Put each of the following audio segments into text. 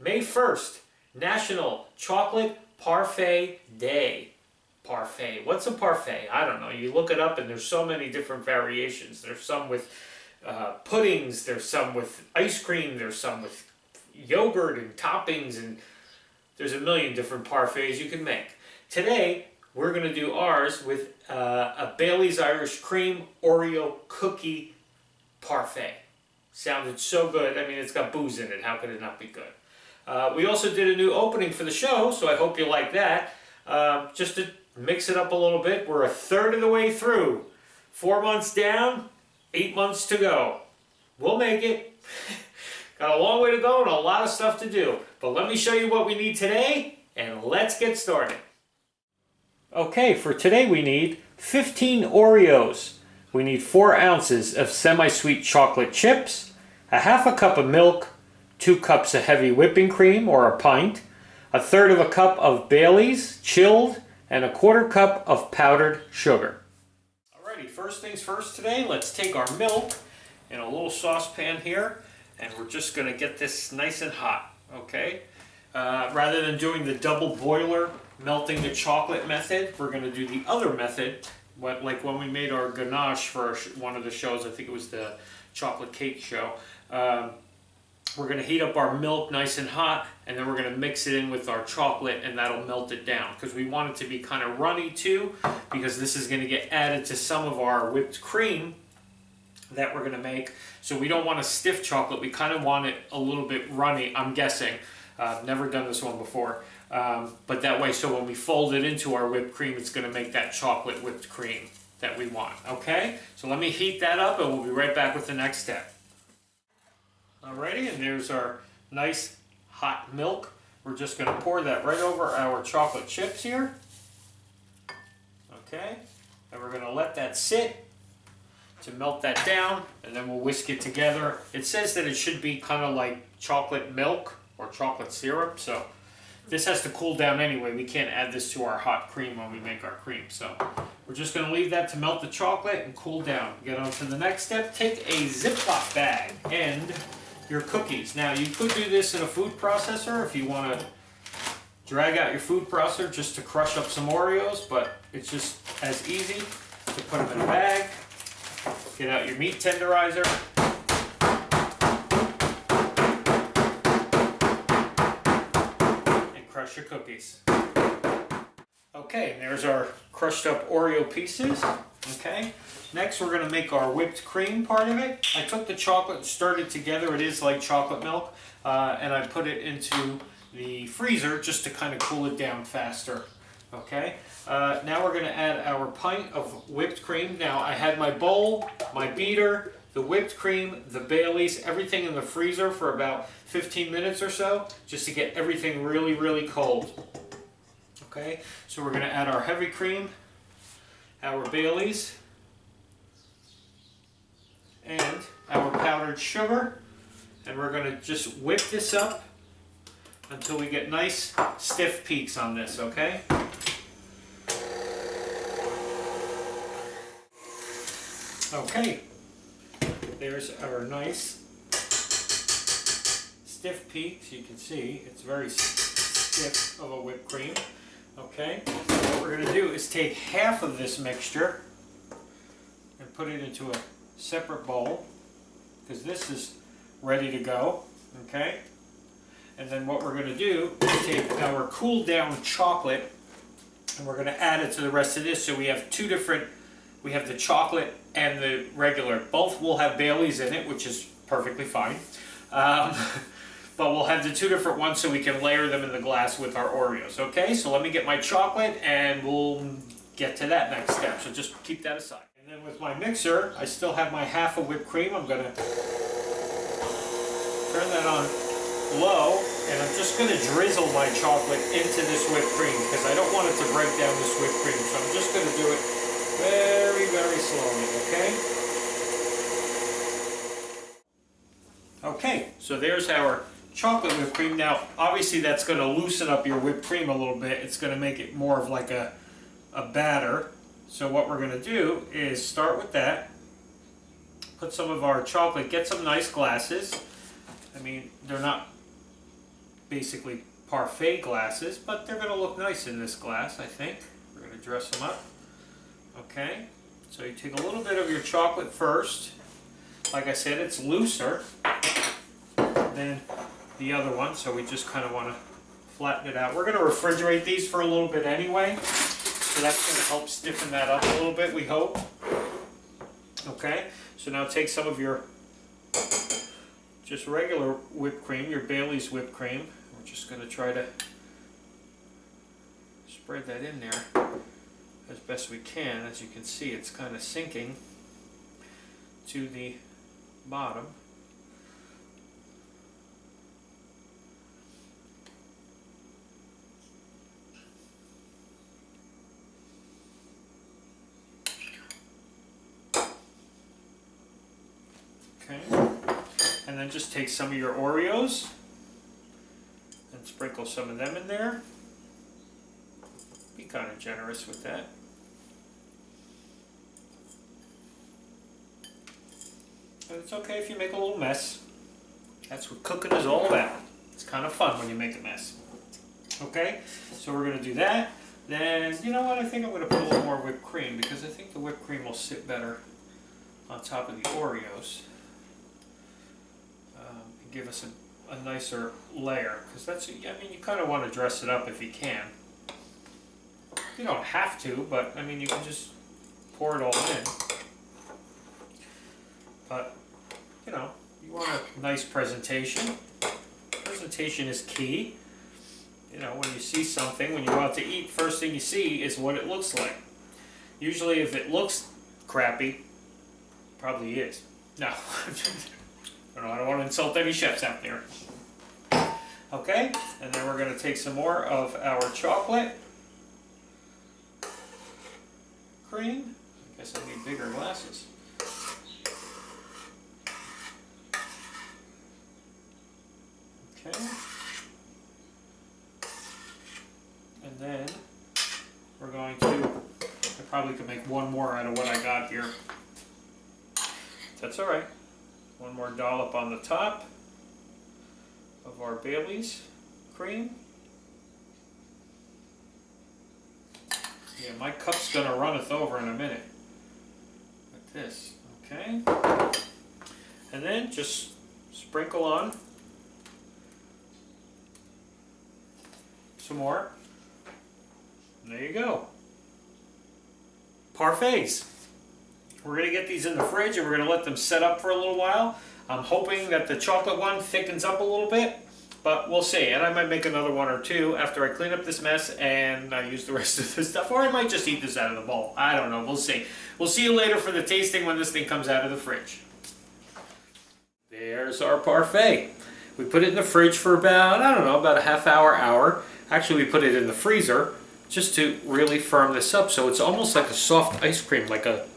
May 1st, National Chocolate Parfait Day. Parfait. What's a parfait? I don't know. You look it up and there's so many different variations. There's some with puddings, there's some with ice cream, there's some with yogurt and toppings, and there's a million different parfaits you can make. Today, we're going to do ours with a Bailey's Irish Cream Oreo Cookie Parfait. Sounded so good. I mean, it's got booze in it. How could it not be good? We also did a new opening for the show, so I hope you like that. Just to mix it up a little bit, we're a third of the way through. 4 months down, 8 months to go. We'll make it. Got a long way to go and a lot of stuff to do. But let me show you what we need today, and let's get started. Okay, for today we need 15 Oreos. We need 4 ounces of semi-sweet chocolate chips, a half a cup of milk, 2 cups of heavy whipping cream or a pint, a third of a cup of Bailey's chilled, and a quarter cup of powdered sugar. Alrighty, first things first today, let's take our milk in a little saucepan here, and we're just going to get this nice and hot, okay? Rather than doing the double boiler, melting the chocolate method, we're going to do the other method, like when we made our ganache for one of the shows. I think it was the chocolate cake show. We're going to heat up our milk nice and hot, and then we're going to mix it in with our chocolate, and that'll melt it down, because we want it to be kind of runny too, because this is going to get added to some of our whipped cream that we're going to make. So we don't want a stiff chocolate, we kind of want it a little bit runny, I'm guessing. Never done this one before. But that way, so when we fold it into our whipped cream, it's going to make that chocolate whipped cream that we want. Okay? So let me heat that up, and we'll be right back with the next step. Alrighty, and there's our nice hot milk. We're just going to pour that right over our chocolate chips here. Okay? And we're going to let that sit to melt that down, and then we'll whisk it together. It says that it should be kind of like chocolate milk or chocolate syrup, so this has to cool down anyway. We can't add this to our hot cream when we make our cream. So we're just going to leave that to melt the chocolate and cool down. Get on to the next step. Take a Ziploc bag and your cookies. Now you could do this in a food processor if you want to drag out your food processor just to crush up some Oreos, but it's just as easy to put them in a bag. Get out your meat tenderizer. Crush your cookies. Okay, there's our crushed up Oreo pieces. Okay, next we're going to make our whipped cream part of it. I took the chocolate and stirred it together. It is like chocolate milk, and I put it into the freezer just to kind of cool it down faster. Okay, now we're going to add our pint of whipped cream. Now I had my bowl, my beater, the whipped cream, the Bailey's, everything in the freezer for about 15 minutes or so, just to get everything really, really cold. Okay, so we're going to add our heavy cream, our Bailey's, and our powdered sugar, and we're going to just whip this up until we get nice stiff peaks on this, okay? Okay. There's our nice stiff peaks. You can see it's very stiff of a whipped cream. Okay, so what we're going to do is take half of this mixture and put it into a separate bowl, because this is ready to go. Okay, and then what we're going to do is take our cooled down chocolate and we're going to add it to the rest of this. So we have two different, we have the chocolate and the regular. Both will have Bailey's in it, which is perfectly fine. But we'll have the two different ones so we can layer them in the glass with our Oreos. Okay, so let me get my chocolate and we'll get to that next step. So just keep that aside. And then with my mixer, I still have my half of whipped cream. I'm going to turn that on low, and I'm just going to drizzle my chocolate into this whipped cream because I don't want it to break down this whipped cream. So I'm just going to do it very, very slowly, okay? Okay, so there's our chocolate whipped cream. Now, obviously that's going to loosen up your whipped cream a little bit. It's going to make it more of like a batter. So what we're going to do is start with that. Put some of our chocolate, get some nice glasses. I mean, they're not basically Parfait glasses, but they're going to look nice in this glass, I think. We're going to dress them up. Okay, so you take a little bit of your chocolate first. Like I said, it's looser than the other one, so we just kind of want to flatten it out. We're going to refrigerate these for a little bit anyway, so that's going to help stiffen that up a little bit, we hope. Okay, so now take some of your just regular whipped cream, your Bailey's whipped cream. We're just going to try to spread that in there as best we can. As you can see, it's kind of sinking to the bottom. Okay, and then just take some of your Oreos and sprinkle some of them in there. Be kind of generous with that. And it's okay if you make a little mess. That's what cooking is all about. It's kind of fun when you make a mess. Okay, so we're going to do that. Then, you know what, I think I'm going to put a little more whipped cream because I think the whipped cream will sit better on top of the Oreos. And give us a nicer layer, because that's, I mean, you kind of want to dress it up if you can. You don't have to, but I mean, you can just pour it all in. But, you know, you want a nice presentation. Presentation is key. You know, when you see something, when you go out to eat, first thing you see is what it looks like. Usually if it looks crappy, probably is. No. I don't want to insult any chefs out there. Okay, and then we're going to take some more of our chocolate cream. I guess I need bigger glasses. Okay. And then we're going to, I probably could make one more out of what I got here. That's alright. One more dollop on the top of our Bailey's cream. Yeah, my cup's gonna runneth over in a minute. Like this, okay? And then just sprinkle on some more. And there you go. Parfaits. We're going to get these in the fridge and we're going to let them set up for a little while. I'm hoping that the chocolate one thickens up a little bit, but we'll see. And I might make another one or two after I clean up this mess and I use the rest of this stuff. Or I might just eat this out of the bowl. I don't know. We'll see. We'll see you later for the tasting when this thing comes out of the fridge. There's our parfait. We put it in the fridge for about, I don't know, about a half hour, hour. Actually, we put it in the freezer just to really firm this up. So it's almost like a soft ice cream, like a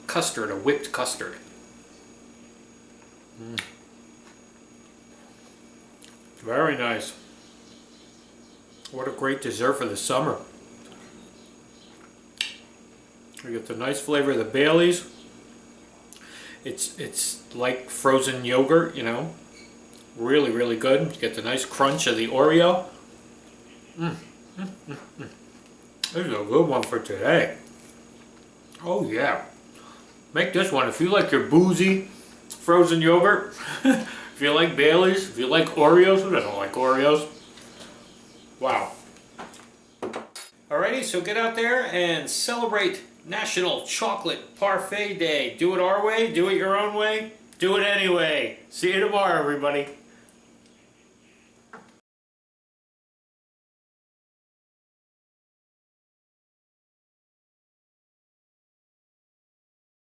custard, a whipped custard. Very nice. What a great dessert for the summer. We get the nice flavor of the Bailey's. It's like frozen yogurt, you know. Really, really good. You get the nice crunch of the Oreo. This is a good one for today. Oh yeah. Make this one if you like your boozy frozen yogurt. If you like Bailey's, if you like Oreos. Who doesn't like Oreos? Wow. Alrighty, so get out there and celebrate National Chocolate Parfait Day. Do it our way, do it your own way, do it anyway. See you tomorrow, everybody.